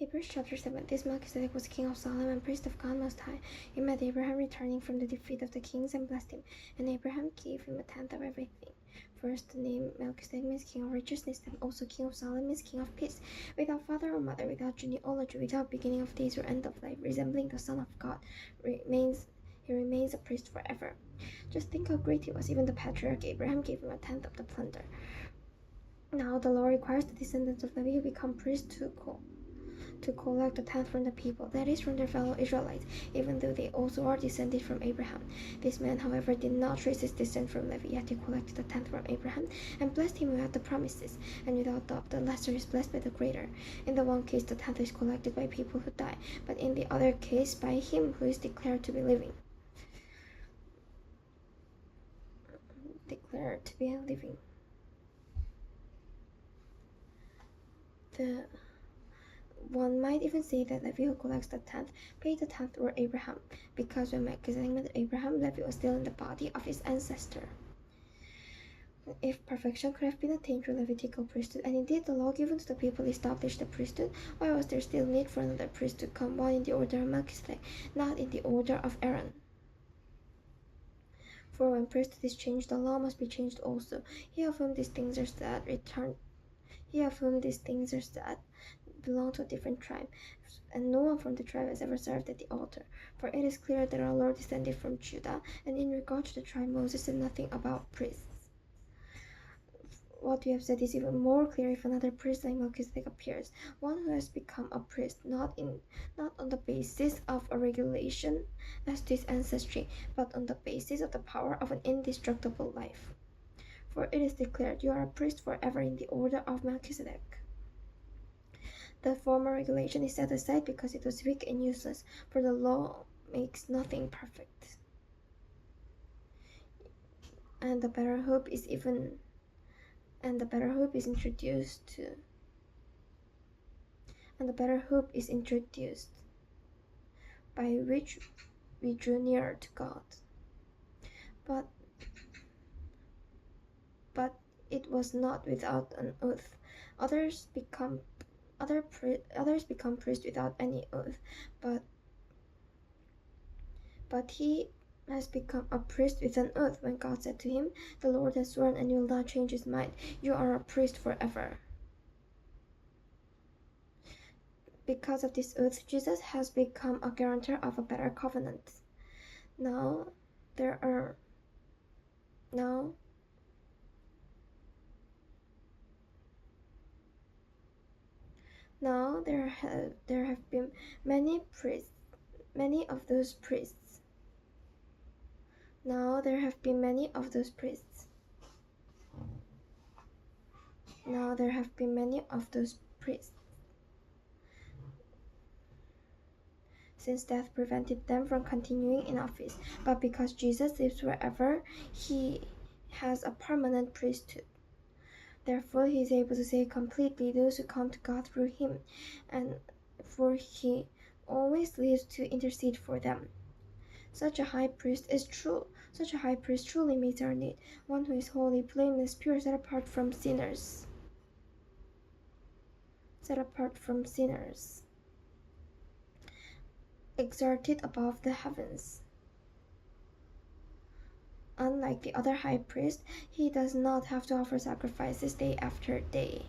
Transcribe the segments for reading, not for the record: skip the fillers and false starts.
Hebrews chapter 7. This Melchizedek was king of Salem and priest of God Most High. He met Abraham returning from the defeat of the kings and blessed him, and Abraham gave him a tenth of everything. First, the name Melchizedek means king of righteousness, and also king of Salem means king of peace, without father or mother, without genealogy, without beginning of days or end of life, resembling the Son of God. He remains a priest forever. Just think how great he was. Even the patriarch Abraham gave him a tenth of the plunder. Now the law requires the descendants of Levi who become priests to collect a tenth from the people, that is, from their fellow Israelites, even though they also are descended from Abraham. This man, however, did not trace his descent from Levi, yet he collected a tenth from Abraham, and blessed him without the promises. And without doubt, the lesser is blessed by the greater. In the one case, the tenth is collected by people who die, but in the other case, by him who is declared to be living. One might even say that Levi who collects the tenth paid the tenth to Abraham, because when Melchizedek met Abraham, Levi was still in the body of his ancestor. If perfection could have been attained through Levitical priesthood, and indeed the law given to the people established the priesthood, why was there still need for another priest to come, one in the order of Melchizedek, not in the order of Aaron? For when priesthood is changed, the law must be changed also. He of whom these things are said belong to a different tribe, and no one from the tribe has ever served at the altar. For it is clear that our Lord descended from Judah, and in regard to the tribe, Moses said nothing about priests. What we have said is even more clear if another priest like Melchizedek appears, one who has become a priest not on the basis of a regulation as to his ancestry, but on the basis of the power of an indestructible life. For it is declared, "You are a priest forever in the order of Melchizedek." The former regulation is set aside because it was weak and useless, for the law makes nothing perfect. And the better hope is introduced, by which we drew nearer to God. But it was not without an oath. Others become priests without any oath, but he has become a priest with an oath when God said to him, "The Lord has sworn and will not change his mind. You are a priest forever." Because of this oath, Jesus has become a guarantor of a better covenant. Now there have been many of those priests. Since death prevented them from continuing in office, but because Jesus lives forever, he has a permanent priesthood. Therefore, he is able to save completely those who come to God through him, and for he always lives to intercede for them. Such a high priest truly meets our need, one who is holy, blameless, pure, set apart from sinners, exalted above the heavens. Unlike the other high priest, he does not have to offer sacrifices day after day,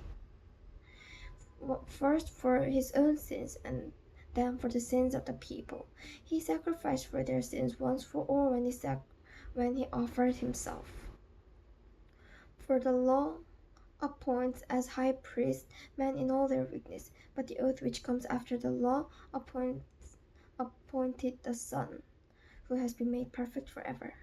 first for his own sins and then for the sins of the people. He sacrificed for their sins once for all when he offered himself. For the law appoints as high priest men in all their weakness, but the oath which comes after the law appointed the Son, who has been made perfect forever.